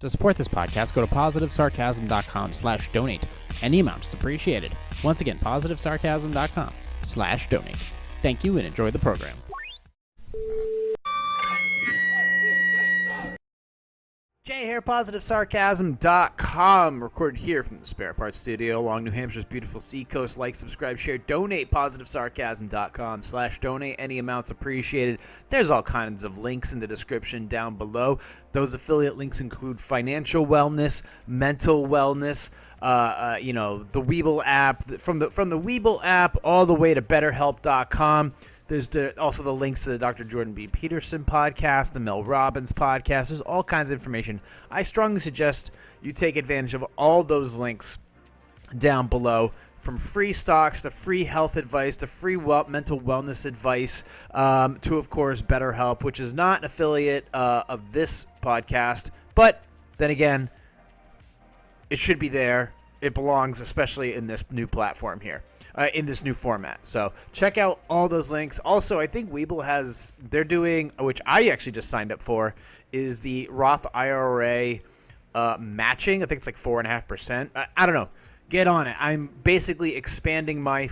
To support this podcast, go to positivesarcasm.com/donate. Any amount is appreciated. Once again, positivesarcasm.com/donate. Thank you and enjoy the program. Jay here, positivesarcasm.com, recorded here from the Spare Parts Studio along New Hampshire's beautiful seacoast. Like, subscribe, share, donate, positivesarcasm.com/donate. Any amounts appreciated. There's all kinds of links in the description down below. Those affiliate links include financial wellness, mental wellness, the Weeble app, from the Weeble app all the way to betterhelp.com. There's also the links to the Dr. Jordan B. Peterson podcast, the Mel Robbins podcast. There's all kinds of information. I strongly suggest you take advantage of all those links down below, from free stocks to free health advice to free mental wellness advice to, of course, BetterHelp, which is not an affiliate of this podcast. But then again, it should be there. It belongs, especially in this new platform here, in this new format. So check out all those links. Also, I think Weeble they're doing, which I actually just signed up for, is the Roth IRA matching. I think it's like 4.5%. I don't know. Get on it. I'm basically expanding my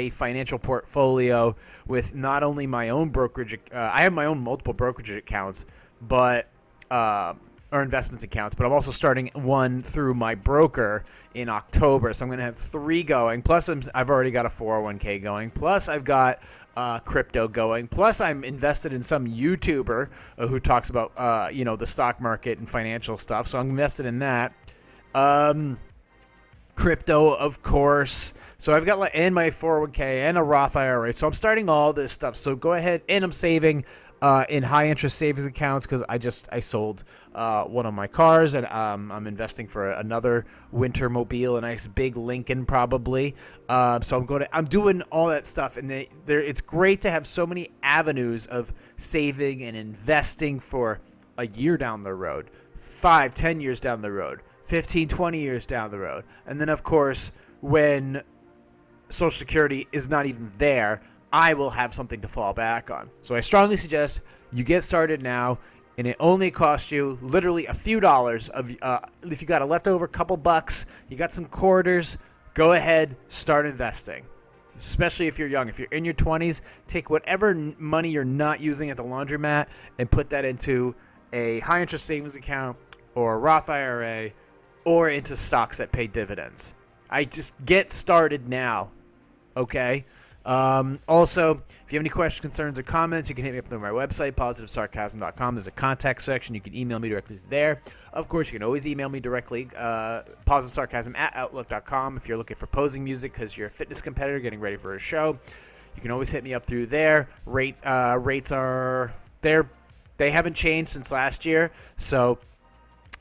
financial portfolio with not only my own brokerage. I have my own multiple brokerage accounts, but or investments accounts, but I'm also starting one through my broker in October. So I'm going to have 3 going. Plus, I've already got a 401k going. Plus, I've got crypto going. Plus, I'm invested in some YouTuber who talks about the stock market and financial stuff. So I'm invested in that. Crypto, of course. So I've got and my 401k and a Roth IRA. So I'm starting all this stuff. So go ahead, and I'm saving in high interest savings accounts because I sold one of my cars, and I'm investing for another winter mobile, a nice big Lincoln probably. So I'm doing all that stuff, and it's great to have so many avenues of saving and investing for a year down the road, 5-10 years down the road, 15-20 years down the road, and then of course when Social Security is not even there, I will have something to fall back on. So I strongly suggest you get started now, and it only costs you literally a few dollars. If you got a leftover couple bucks, you got some quarters, go ahead, start investing. Especially if you're young. If you're in your 20s, take whatever money you're not using at the laundromat and put that into a high interest savings account or a Roth IRA or into stocks that pay dividends. I just get started now, okay? Also, if you have any questions, concerns, or comments, you can hit me up through my website, positivesarcasm.com. There's a contact section. You can email me directly there. Of course, you can always email me directly, positivesarcasm@outlook.com. If you're looking for posing music because you're a fitness competitor getting ready for a show, you can always hit me up through there. Rates are there. They haven't changed since last year, so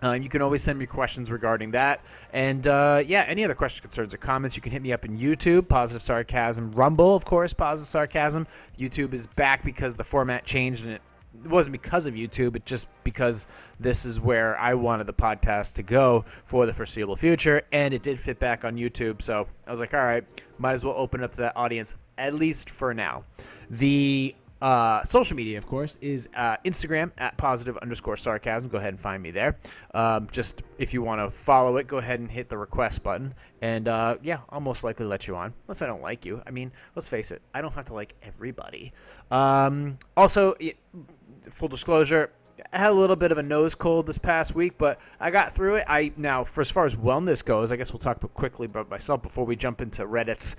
you can always send me questions regarding that. And, any other questions, concerns, or comments, you can hit me up in YouTube, Positive Sarcasm. Rumble, of course, Positive Sarcasm. YouTube is back because the format changed, and it wasn't because of YouTube. It's just because this is where I wanted the podcast to go for the foreseeable future, and it did fit back on YouTube. So I was like, all right, might as well open it up to that audience, at least for now. The social media, of course, is Instagram at @positive_sarcasm. Go ahead and find me there. Just if you want to follow it, go ahead and hit the request button. And I'll most likely let you on, unless I don't like you. I mean, let's face it, I don't have to like everybody. Also, full disclosure, I had a little bit of a nose cold this past week, but I got through it. Now, for as far as wellness goes, I guess we'll talk quickly about myself before we jump into Reddit's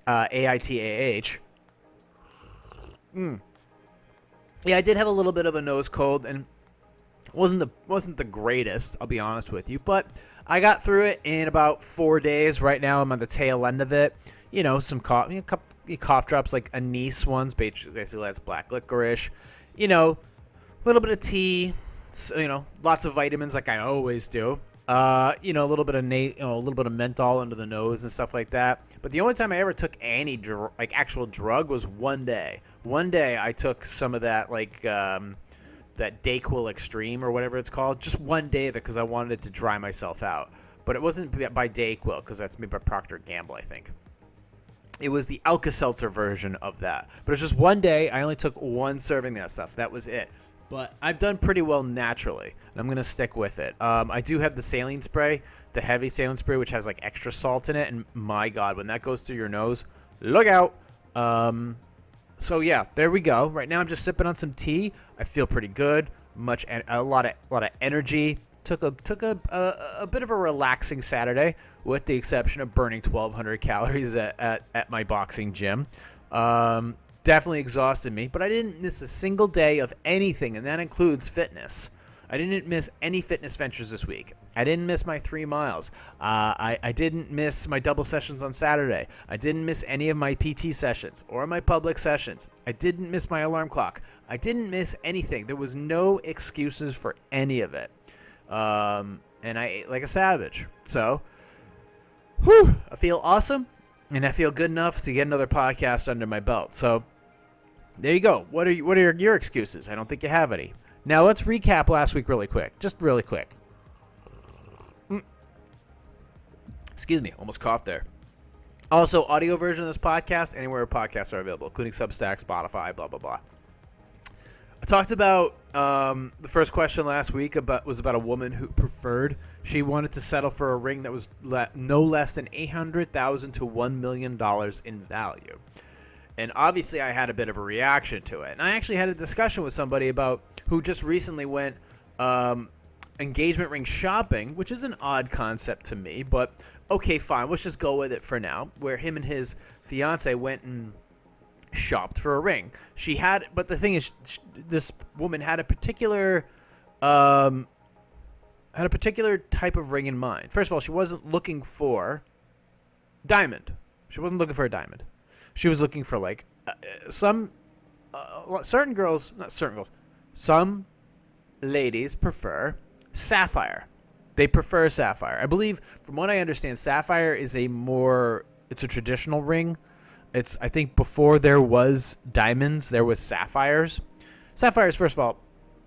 AITAH. Yeah, I did have a little bit of a nose cold, and wasn't the greatest, I'll be honest with you, but I got through it in about 4 days. Right now, I'm on the tail end of it. Some cough drops, like anise ones, basically that's black licorice. A little bit of tea. Lots of vitamins, like I always do. A little bit of a little bit of menthol under the nose and stuff like that. But the only time I ever took any actual drug was one day. One day I took some of that that Dayquil Extreme or whatever it's called. Just one day of it because I wanted it to dry myself out. But it wasn't by Dayquil because that's made by Procter & Gamble, I think. It was the Alka-Seltzer version of that. But it's just one day. I only took one serving of that stuff. That was it. But I've done pretty well naturally, and I'm going to stick with it. I do have the saline spray, the heavy saline spray, which has like extra salt in it. And my God, when that goes through your nose, look out. So yeah, there we go. Right now I'm just sipping on some tea. I feel pretty good. A lot of energy. Took a bit of a relaxing Saturday, with the exception of burning 1,200 calories at my boxing gym. Definitely exhausted me, but I didn't miss a single day of anything, and that includes fitness. I didn't miss any fitness ventures this week. I didn't miss my 3 miles. I didn't miss my double sessions on Saturday. I didn't miss any of my PT sessions or my public sessions. I didn't miss my alarm clock. I didn't miss anything. There was no excuses for any of it. And I ate like a savage. So, I feel awesome. And I feel good enough to get another podcast under my belt. So, there you go. What are your excuses? I don't think you have any. Now, let's recap last week really quick. Just really quick. Excuse me. Almost coughed there. Also, audio version of this podcast, anywhere podcasts are available, including Substack, Spotify, blah, blah, blah. I talked about the first question last week was about a woman who preferred. She wanted to settle for a ring that was no less than $800,000 to $1 million in value. And obviously I had a bit of a reaction to it. And I actually had a discussion with somebody about who just recently went engagement ring shopping, which is an odd concept to me. But okay, fine. Let's just go with it for now, where him and his fiance went and shopped for a ring. But the thing is, this woman had a particular type of ring in mind. First of all, she wasn't looking for diamond. She wasn't looking for a diamond. She was looking for like some ladies prefer sapphire. They prefer sapphire. I believe, from what I understand, sapphire is it's a traditional ring. I think before there was diamonds, there was sapphires. Sapphires, first of all,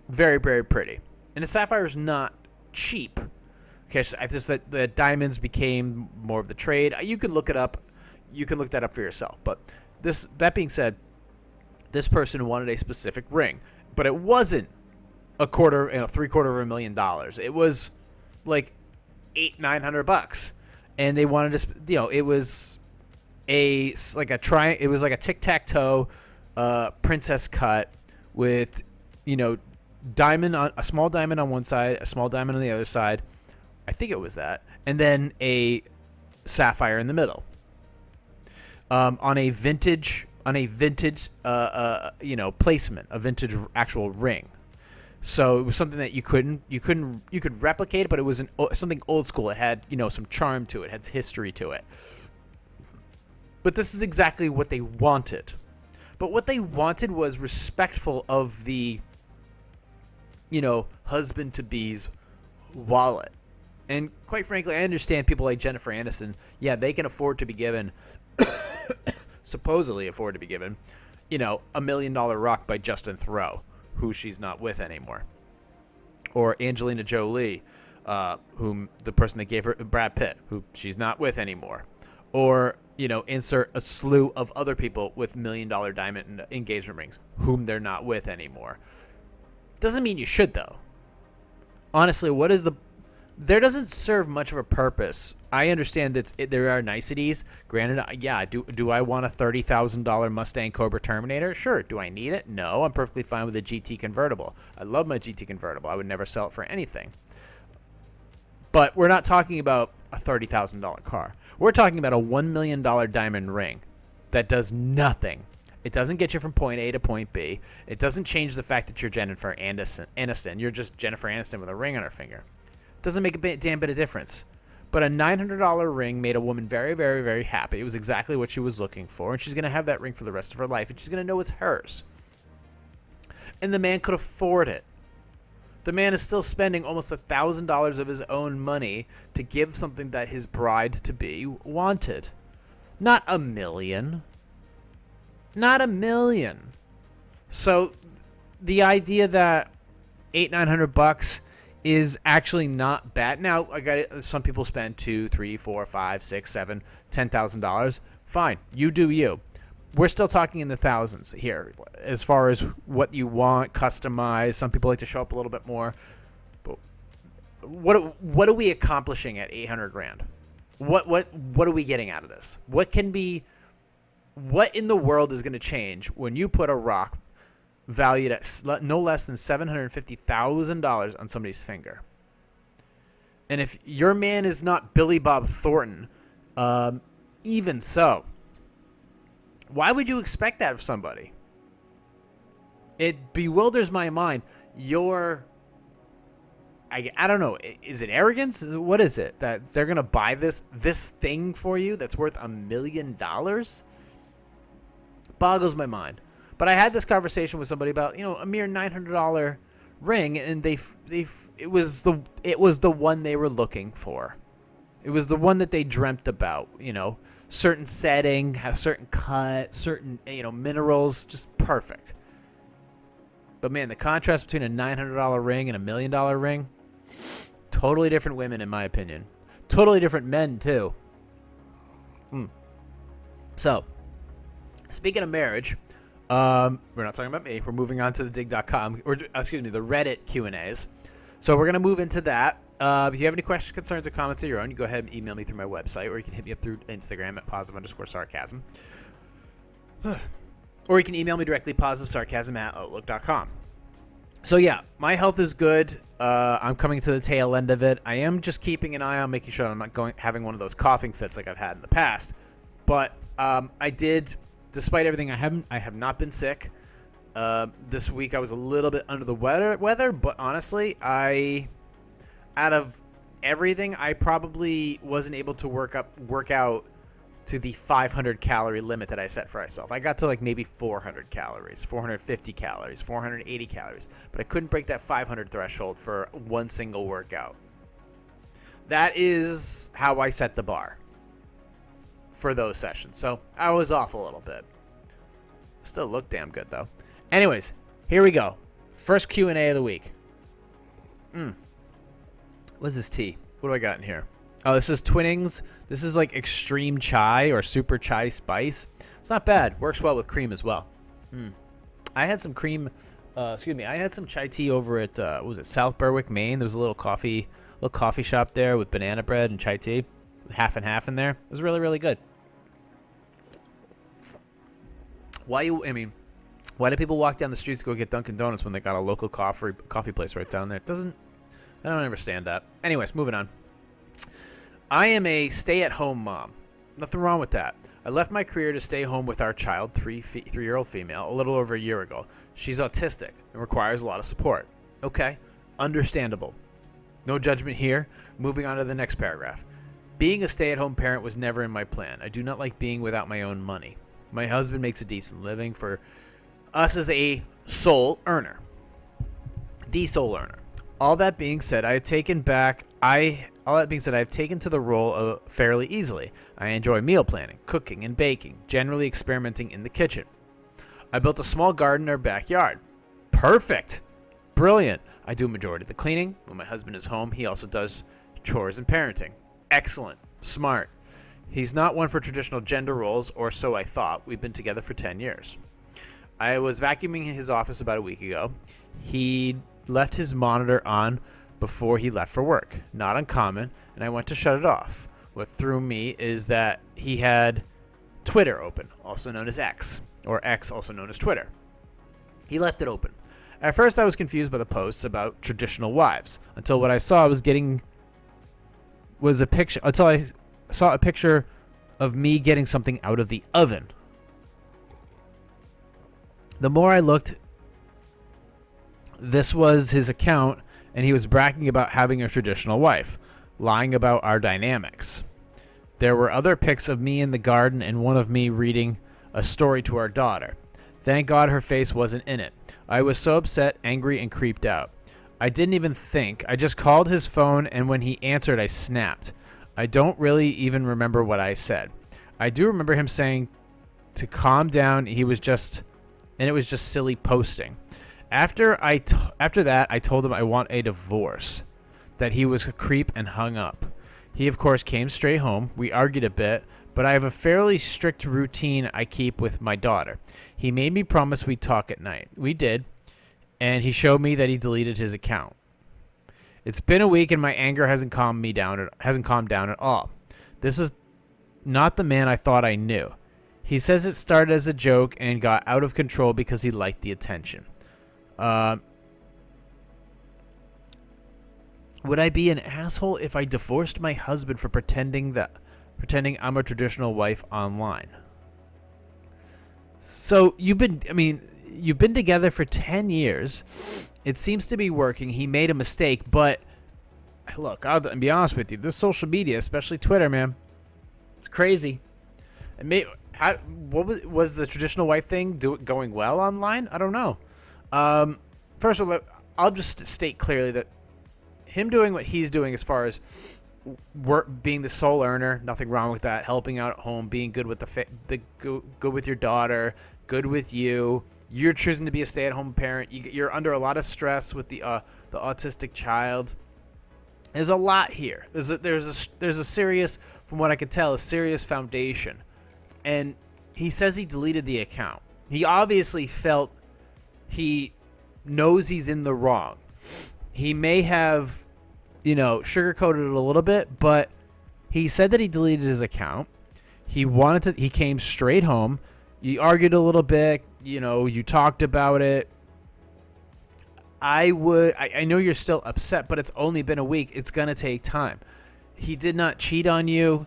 very, very pretty. And a sapphire is not cheap. Okay, so I just that the diamonds became more of the trade. You can look it up. You can look that up for yourself. But that being said, this person wanted a specific ring, but it wasn't $750,000. It was like $800-900, and they wanted to. It was it was like a tic-tac-toe princess cut with a small diamond on one side, a small diamond on the other side. I think it was that, and then a sapphire in the middle. On a vintage placement, a vintage actual ring. So it was something that you could replicate, but it was something old school. It had some charm to it, had history to it. But this is exactly what they wanted. But what they wanted was respectful of the husband-to-be's wallet. And quite frankly, I understand people like Jennifer Aniston. Yeah, they can afford to be given, supposedly afford to be given, $1 million rock by Justin Theroux, who she's not with anymore. Or Angelina Jolie, whom the person that gave her, Brad Pitt, who she's not with anymore. Or, insert a slew of other people with $1 million diamond engagement rings, whom they're not with anymore. Doesn't mean you should, though. Honestly, there doesn't serve much of a purpose. I understand that there are niceties. Granted, yeah, do I want a $30,000 Mustang Cobra Terminator? Sure. Do I need it? No, I'm perfectly fine with a GT convertible. I love my GT convertible. I would never sell it for anything. But we're not talking about a $30,000 car. We're talking about a $1 million diamond ring that does nothing. It doesn't get you from point A to point B. It doesn't change the fact that you're Jennifer Aniston. You're just Jennifer Aniston with a ring on her finger. It doesn't make a damn bit of difference. But a $900 ring made a woman very, very, very happy. It was exactly what she was looking for. And she's going to have that ring for the rest of her life. And she's going to know it's hers. And the man could afford it. The man is still spending almost $1,000 of his own money to give something that his bride-to-be wanted. Not $1 million. Not $1 million. So the idea that $800-900 is actually not bad. Now, I got it. Some people spend $2,000, $3,000, $4,000, $5,000, $6,000, $7,000, $10,000. Fine, you do you. we're still talking in the thousands here as far as what you want, customize. Some people like to show up a little bit more. But what are we accomplishing at 800 grand? What are we getting out of this? What in the world is going to change when you put a rock valued at no less than $750,000 on somebody's finger? And if your man is not Billy Bob Thornton, even so, why would you expect that of somebody? It bewilders my mind. I don't know. Is it arrogance? What is it? That they're going to buy this thing for you that's worth $1 million? Boggles my mind. But I had this conversation with somebody about, a mere $900 ring, and it was the one they were looking for. It was the one that they dreamt about, certain setting, a certain cut, certain, minerals, just perfect. But man, the contrast between a $900 ring and $1 million ring, totally different women in my opinion. Totally different men too. So, speaking of marriage, we're not talking about me. We're moving on to the dig.com, or excuse me, the Reddit Q&As. So we're going to move into that. If you have any questions, concerns, or comments of your own, you go ahead and email me through my website, or you can hit me up through Instagram at +_sarcasm. Or you can email me directly, +sarcasm@outlook.com. So yeah, my health is good. I'm coming to the tail end of it. I am just keeping an eye on making sure I'm not having one of those coughing fits like I've had in the past. But I did, despite everything, I have not been sick. This week I was a little bit under the weather, but honestly, out of everything, I probably wasn't able to work out to the 500 calorie limit that I set for myself. I got to like maybe 400 calories, 450 calories, 480 calories, but I couldn't break that 500 threshold for one single workout. That is how I set the bar for those sessions. So I was off a little bit. Still look damn good though. Anyways, here we go. First Q&A of the week. What's this tea? What do I got in here? Oh, this is Twinings. This is like extreme chai or super chai spice. It's not bad. Works well with cream as well. I had some cream. I had some chai tea over at South Berwick, Maine. There was a little coffee shop there with banana bread and chai tea, half and half in there. It was really, really good. Why do people walk down the streets to go get Dunkin' Donuts when they got a local coffee place right down there? I don't understand that. Anyways, moving on. I am a stay-at-home mom. Nothing wrong with that. I left my career to stay home with our child, three-year-old female, a little over a year ago. She's autistic and requires a lot of support. Okay, understandable. No judgment here. Moving on to the next paragraph. Being a stay-at-home parent was never in my plan. I do not like being without my own money. My husband makes a decent living for us as a sole earner. The sole earner. All that being said, I have taken to the role fairly easily. I enjoy meal planning, cooking, and baking, generally experimenting in the kitchen. I built a small garden in our backyard. Perfect. Brilliant. I do a majority of the cleaning. When my husband is home, he also does chores and parenting. Excellent. Smart. He's not one for traditional gender roles, or so I thought. We've been together for 10 years. I was vacuuming his office about a week ago. He left his monitor on before he left for work. Not uncommon, and I went to shut it off. What threw me is that he had Twitter open, also known as X, or X, also known as Twitter. He left it open. At first, I was confused by the posts about traditional wives, until what I saw was a picture. Until I saw a picture of me getting something out of the oven. The more I looked, this was his account, and he was bragging about having a traditional wife, lying about our dynamics. There were other pics of me in the garden and one of me reading a story to our daughter. Thank God her face wasn't in it. I was so upset, angry, and creeped out. I didn't even think. I just called his phone, and when he answered, I snapped. I don't really even remember what I said. I do remember him saying to calm down. It was just silly posting. After that, I told him I want a divorce, that he was a creep, and hung up. He, of course, came straight home. We argued a bit, but I have a fairly strict routine I keep with my daughter. He made me promise we'd talk at night. We did, and he showed me that he deleted his account. It's been a week, and my anger hasn't calmed down at all. This is not the man I thought I knew. He says it started as a joke and got out of control because he liked the attention. Would I be an asshole if I divorced my husband for pretending I'm a traditional wife online? So you've been together for 10 years. It seems to be working. He made a mistake, but look, I'll be honest with you. This social media, especially Twitter, man, it's crazy. What was the traditional wife thing going well online? I don't know. First of all, I'll just state clearly that him doing what he's doing as far as being the sole earner, nothing wrong with that. Helping out at home, being good with good with your daughter, good with you. You're choosing to be a stay-at-home parent. You're under a lot of stress with the autistic child. There's a lot here. There's a serious, from what I could tell, a serious foundation. And he says he deleted the account. He obviously felt he knows he's in the wrong. He may have, sugarcoated it a little bit, but he said that he deleted his account. He came straight home. You argued a little bit, you talked about it. I know you're still upset, but it's only been a week. It's going to take time. He did not cheat on you.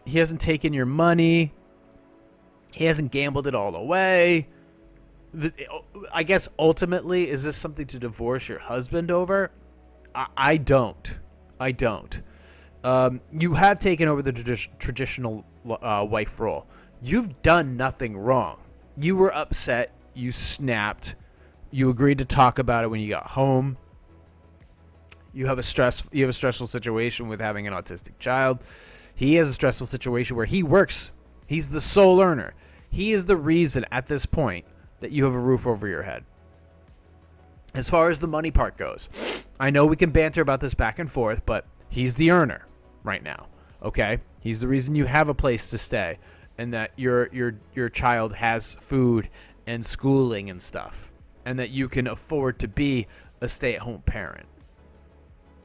He hasn't taken your money. He hasn't gambled it all away. I guess ultimately, is this something to divorce your husband over? I don't. You have taken over the traditional wife role. You've done nothing wrong. You were upset. You snapped. You agreed to talk about it when you got home. You have a stressful situation with having an autistic child. He has a stressful situation where he works. He's the sole earner. He is the reason at this point that you have a roof over your head. As far as the money part goes, I know we can banter about this back and forth, but he's the earner right now. Okay? He's the reason you have a place to stay and that your child has food and schooling and stuff, and that you can afford to be a stay-at-home parent.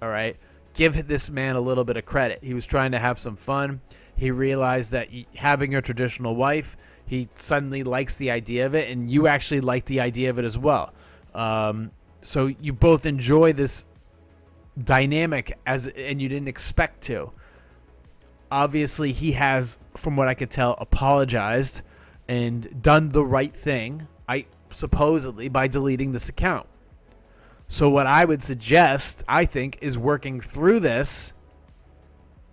All right? Give this man a little bit of credit. He was trying to have some fun. He realized that having a traditional wife, he suddenly likes the idea of it, and you actually like the idea of it as well. So you both enjoy this dynamic and you didn't expect to. Obviously, he has, from what I could tell, apologized and done the right thing, supposedly, by deleting this account. So what I would suggest, I think, is working through this,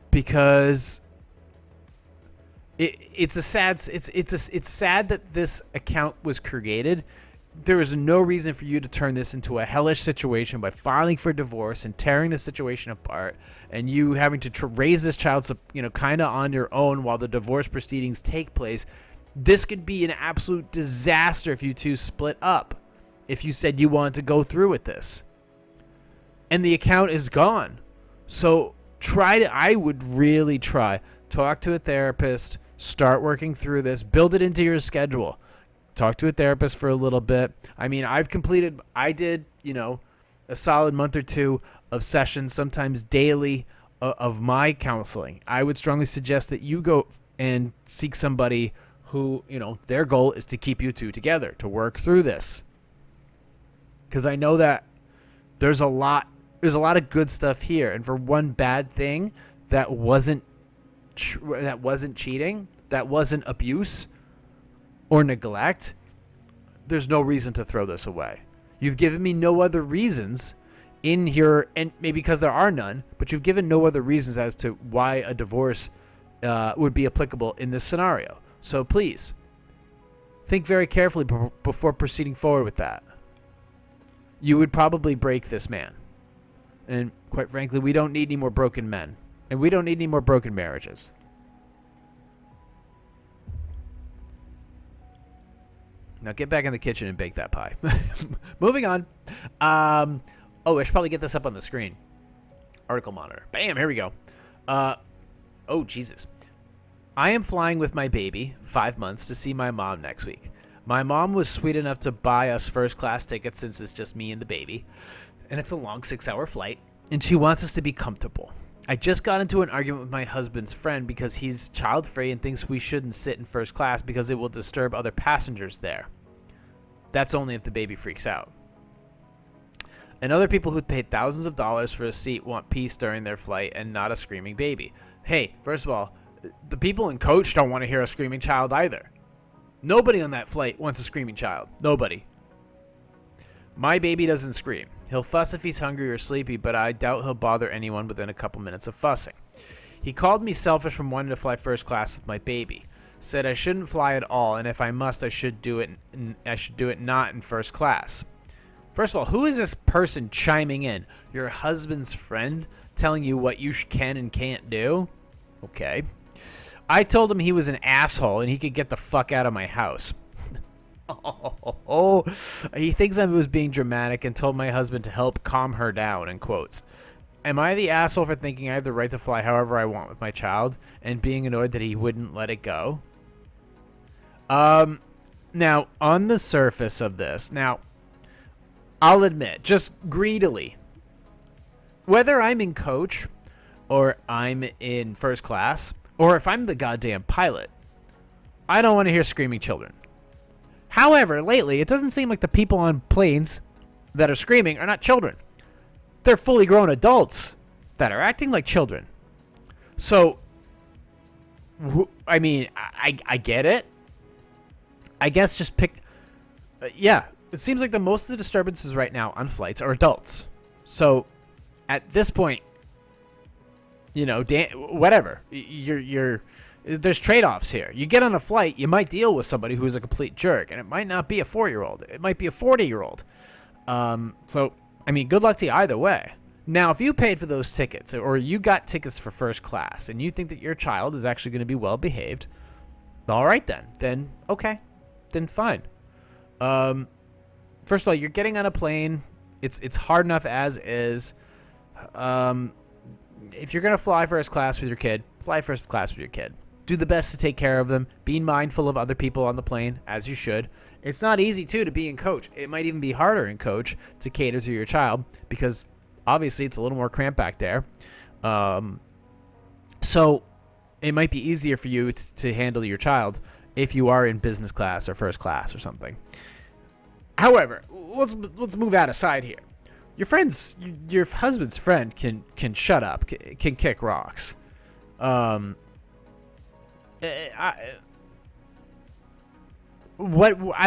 because it's sad that this account was created. There is no reason for you to turn this into a hellish situation by filing for divorce and tearing the situation apart, and you having to raise this child, kind of on your own while the divorce proceedings take place. This could be an absolute disaster if you two split up. If you said you wanted to go through with this, and the account is gone. So I would really try. Talk to a therapist. Start working through this. Build it into your schedule. Talk to a therapist for a little bit. I mean, I did, a solid month or two of sessions, sometimes daily, of my counseling. I would strongly suggest that you go and seek somebody who, their goal is to keep you two together, to work through this. Because I know that there's a lot of good stuff here, and for one bad thing that wasn't cheating, that wasn't abuse or neglect, there's no reason to throw this away. You've given me no other reasons in here, and maybe because there are none, but you've given no other reasons as to why a divorce would be applicable in this scenario. So please, think very carefully before proceeding forward with that. You would probably break this man. And quite frankly, we don't need any more broken men. And we don't need any more broken marriages. Now get back in the kitchen and bake that pie. Moving on. I should probably get this up on the screen. Article monitor. Bam, here we go. Oh, Jesus. I am flying with my baby, 5 months, to see my mom next week. My mom was sweet enough to buy us first class tickets since it's just me and the baby, and it's a long 6-hour flight, and she wants us to be comfortable. I just got into an argument with my husband's friend because he's child-free and thinks we shouldn't sit in first class because it will disturb other passengers there. That's only if the baby freaks out. And other people who paid thousands of dollars for a seat want peace during their flight and not a screaming baby. Hey, first of all, the people in coach don't want to hear a screaming child either. Nobody on that flight wants a screaming child. Nobody. My baby doesn't scream. He'll fuss if he's hungry or sleepy, but I doubt he'll bother anyone within a couple minutes of fussing. He called me selfish from wanting to fly first class with my baby. Said I shouldn't fly at all, and if I must, I should do it not in first class. First of all, who is this person chiming in? Your husband's friend telling you what you can and can't do? Okay. I told him he was an asshole and he could get the fuck out of my house. He thinks I was being dramatic and told my husband to help calm her down, in quotes. Am I the asshole for thinking I have the right to fly however I want with my child and being annoyed that he wouldn't let it go? Now, on the surface of this, I'll admit, just greedily, whether I'm in coach or I'm in first class, or if I'm the goddamn pilot, I don't want to hear screaming children. However, lately, it doesn't seem like the people on planes that are screaming are not children. They're fully grown adults that are acting like children. So, I mean, I get it. I guess just pick... yeah, it seems like most of the disturbances right now on flights are adults. So, at this point, whatever. There's trade-offs here. You get on a flight, you might deal with somebody who's a complete jerk, and it might not be a 4-year-old. It might be a 40-year-old. So, I mean, good luck to you either way. Now, if you paid for those tickets, or you got tickets for first class, and you think that your child is actually going to be well-behaved, all right then okay, then fine. First of all, you're getting on a plane. It's hard enough as is. If you're going to fly first class with your kid, fly first class with your kid. Do the best to take care of them. Be mindful of other people on the plane, as you should. It's not easy, too, to be in coach. It might even be harder in coach to cater to your child because, obviously, it's a little more cramped back there. So it might be easier for you to handle your child if you are in business class or first class or something. However, let's move that aside here. Your husband's friend can shut up, can kick rocks. I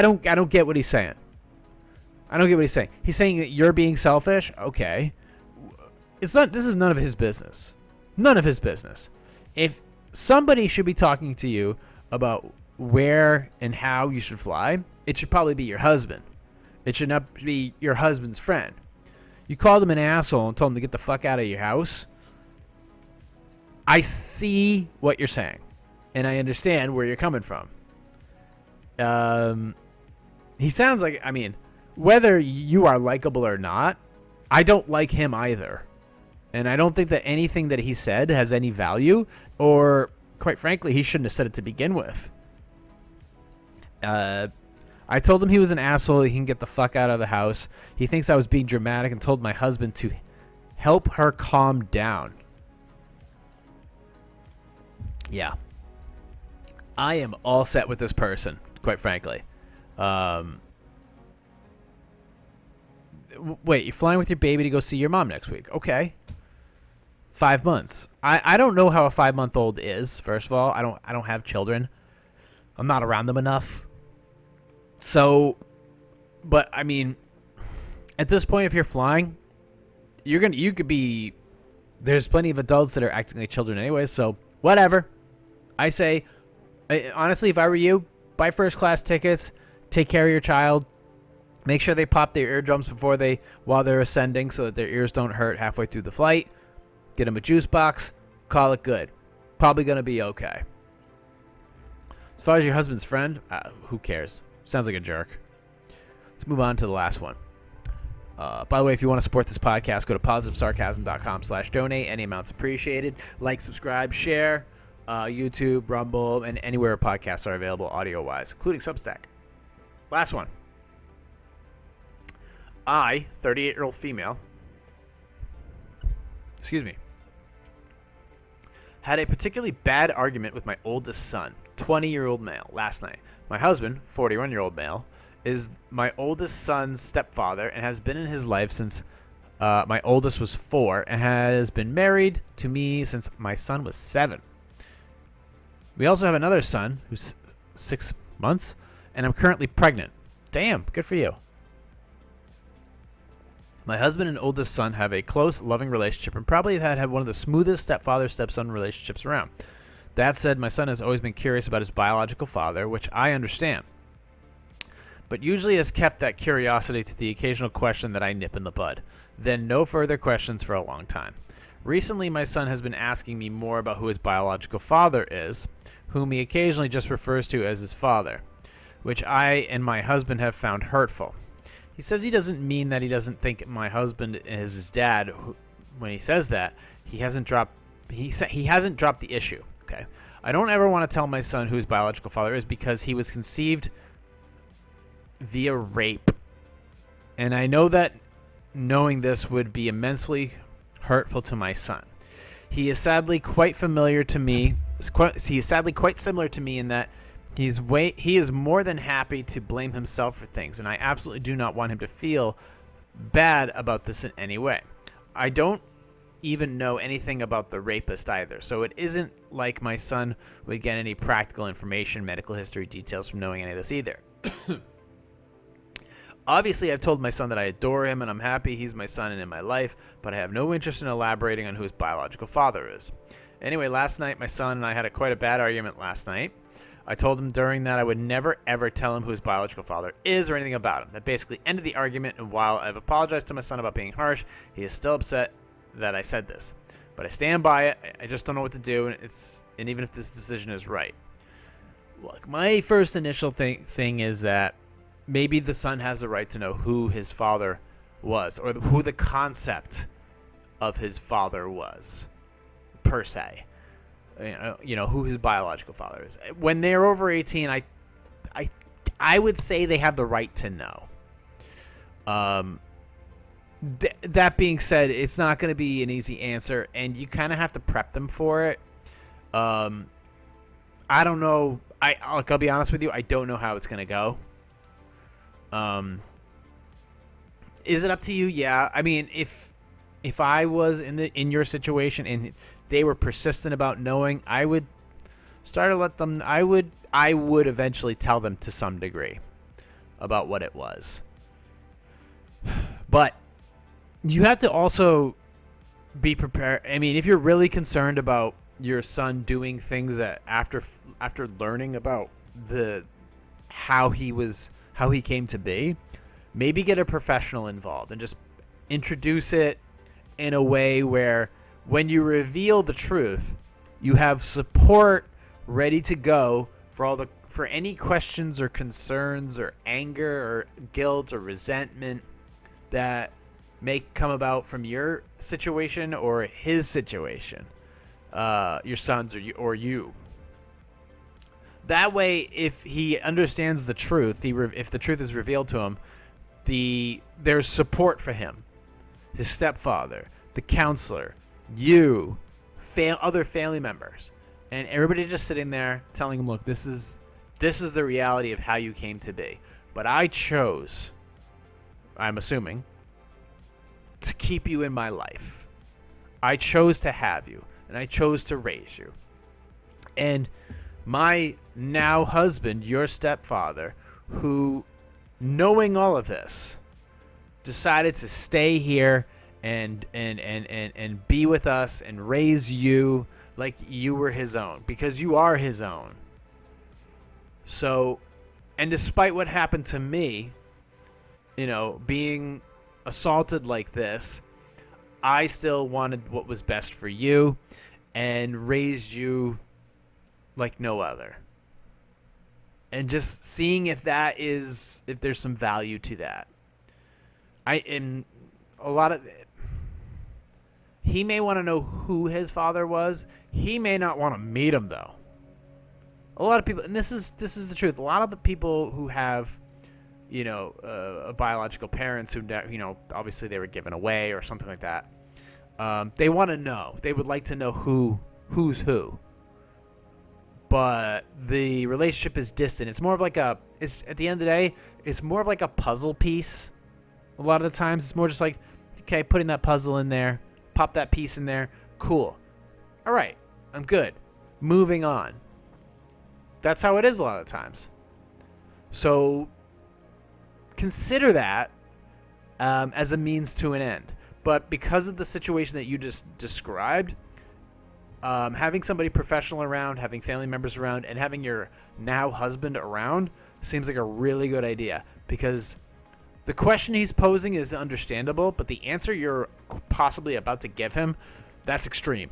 don't get what he's saying. I don't get what he's saying. He's saying that you're being selfish. Okay, this is none of his business. None of his business. If somebody should be talking to you about where and how you should fly, it should probably be your husband. It should not be your husband's friend. You called him an asshole and told him to get the fuck out of your house. I see what you're saying, and I understand where you're coming from. He sounds like, whether you are likable or not, I don't like him either. And I don't think that anything that he said has any value, or, quite frankly, he shouldn't have said it to begin with. I told him he was an asshole. He can get the fuck out of the house. He thinks I was being dramatic and told my husband to help her calm down. Yeah. I am all set with this person, quite frankly. Wait, you're flying with your baby to go see your mom next week. Okay. 5 months. I don't know how a 5-month-old is, first of all. I don't have children. I'm not around them enough. So, but I mean, at this point, if you're flying, you could be, there's plenty of adults that are acting like children anyway, so whatever. I say, honestly, if I were you, buy first class tickets, take care of your child, make sure they pop their eardrums while they're ascending so that their ears don't hurt halfway through the flight. Get them a juice box, call it good. Probably going to be okay. As far as your husband's friend, who cares? Sounds like a jerk. Let's move on to the last one. By the way, if you want to support this podcast, go to positivesarcasm.com/donate. Any amount's appreciated. Like, subscribe, share. YouTube, Rumble, and anywhere podcasts are available audio-wise, including Substack. Last one. I, 38-year-old female, had a particularly bad argument with my oldest son, 20-year-old male, last night. My husband, 41-year-old male, is my oldest son's stepfather and has been in his life since my oldest was 4 and has been married to me since my son was 7. We also have another son who's 6 months, and I'm currently pregnant. Damn, good for you. My husband and oldest son have a close, loving relationship and probably have had one of the smoothest stepfather-stepson relationships around. That said, my son has always been curious about his biological father, which I understand, but usually has kept that curiosity to the occasional question that I nip in the bud. Then no further questions for a long time. Recently, my son has been asking me more about who his biological father is, whom he occasionally just refers to as his father, which I and my husband have found hurtful. He says he doesn't mean that he doesn't think my husband is his dad. When he says that, he hasn't dropped the issue. Okay, I don't ever want to tell my son who his biological father is because he was conceived via rape, and I know that knowing this would be immensely hurtful to my son. He is sadly quite familiar to me. He is sadly quite similar to me in that he is more than happy to blame himself for things, and I absolutely do not want him to feel bad about this in any way. I don't even know anything about the rapist either, so it isn't like my son would get any practical information, medical history details from knowing any of this either. Obviously, I've told my son that I adore him and I'm happy he's my son and in my life, but I have no interest in elaborating on who his biological father is. Anyway, last night, my son and I had quite a bad argument last night. I told him during that I would never, ever tell him who his biological father is or anything about him. That basically ended the argument, and while I've apologized to my son about being harsh, he is still upset that I said this. But I stand by it. I just don't know what to do, and even if this decision is right. Look, my first initial thing is that maybe the son has the right to know who his father was, or who the concept of his father was, per se. You know who his biological father is. When they're over 18, I would say they have the right to know. That being said, it's not going to be an easy answer, and you kind of have to prep them for it. I don't know. I'll be honest with you. I don't know how it's going to go. Is it up to you? Yeah. I mean, if I was in your situation and they were persistent about knowing, I would start to let them. I would eventually tell them to some degree about what it was. But you have to also be prepared. I mean, if you're really concerned about your son doing things that after learning about how he came to be, maybe get a professional involved and just introduce it in a way where when you reveal the truth, you have support ready to go for any questions or concerns or anger or guilt or resentment that may come about from your situation or his situation, your son's or you. That way, if he understands the truth, if the truth is revealed to him, there's support for him, his stepfather, the counselor, you, other family members, and everybody just sitting there telling him, look, this is the reality of how you came to be. But I chose, I'm assuming, to keep you in my life. I chose to have you, and I chose to raise you. And my now husband, your stepfather, who, knowing all of this, decided to stay here and be with us and raise you like you were his own, because you are his own. So, and despite what happened to me, being assaulted like this, I still wanted what was best for you and raised you like no other. And just seeing if there's some value to that. He may want to know who his father was. He may not want to meet him, though. A lot of people, and this is the truth. A lot of the people who have, biological parents who, obviously they were given away or something like that. They want to know. They would like to know who's who. But the relationship is distant. It's more of like it's at the end of the day, it's more of like a puzzle piece. A lot of the times, it's more just like, okay, putting that puzzle in there, pop that piece in there, cool. All right, I'm good. Moving on. That's how it is a lot of times. So consider that as a means to an end. But because of the situation that you just described, having somebody professional around, having family members around, and having your now husband around seems like a really good idea, because the question he's posing is understandable, but the answer you're possibly about to give him, that's extreme.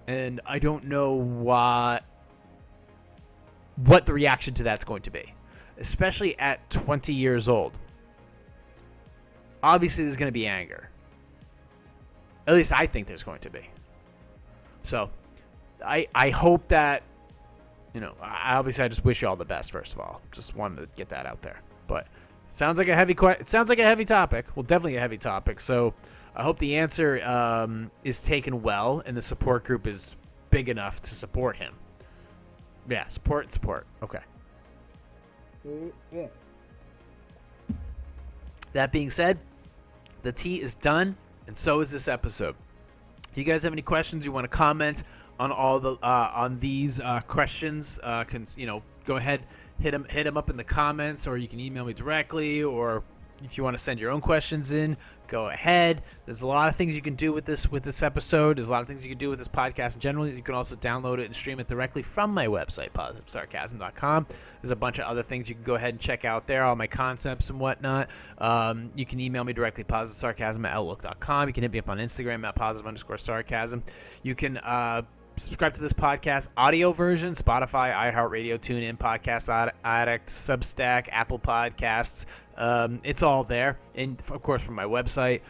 And I don't know what the reaction to that's going to be, especially at 20 years old. Obviously, there's going to be anger. At least I think there's going to be. So I hope that, I just wish you all the best, first of all. Just wanted to get that out there. But it sounds like a heavy topic. Well, definitely a heavy topic. So I hope the answer is taken well and the support group is big enough to support him. Yeah, support. Okay. Yeah. That being said, the tea is done, and so is this episode. If you guys have any questions, you want to comment on all the on these questions, go ahead, hit them up in the comments, or you can email me directly, or if you want to send your own questions in, go ahead. There's a lot of things you can do with this episode. There's a lot of things you can do with this podcast in general. You can also download it and stream it directly from my website, positivesarcasm.com. There's a bunch of other things you can go ahead and check out there, all my concepts and whatnot. You can email me directly, positivesarcasm@outlook.com. You can hit me up on Instagram at @positive_sarcasm. You can subscribe to this podcast audio version, Spotify, iHeartRadio, TuneIn, Podcast Addict, Substack, Apple Podcasts. It's all there. And, of course, from my website,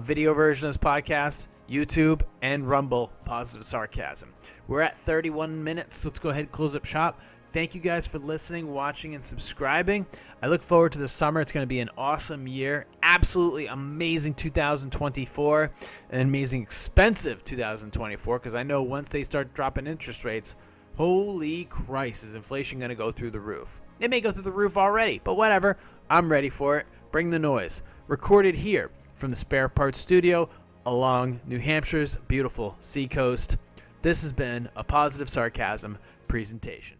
video version of this podcast, YouTube, and Rumble, Positive Sarcasm. We're at 31 minutes. Let's go ahead and close up shop. Thank you guys for listening, watching, and subscribing. I look forward to the summer. It's going to be an awesome year. Absolutely amazing 2024. An amazing expensive 2024, because I know once they start dropping interest rates, holy Christ, is inflation going to go through the roof? It may go through the roof already, but whatever. I'm ready for it. Bring the noise. Recorded here from the Spare Parts Studio along New Hampshire's beautiful seacoast. This has been a Positive Sarcasm presentation.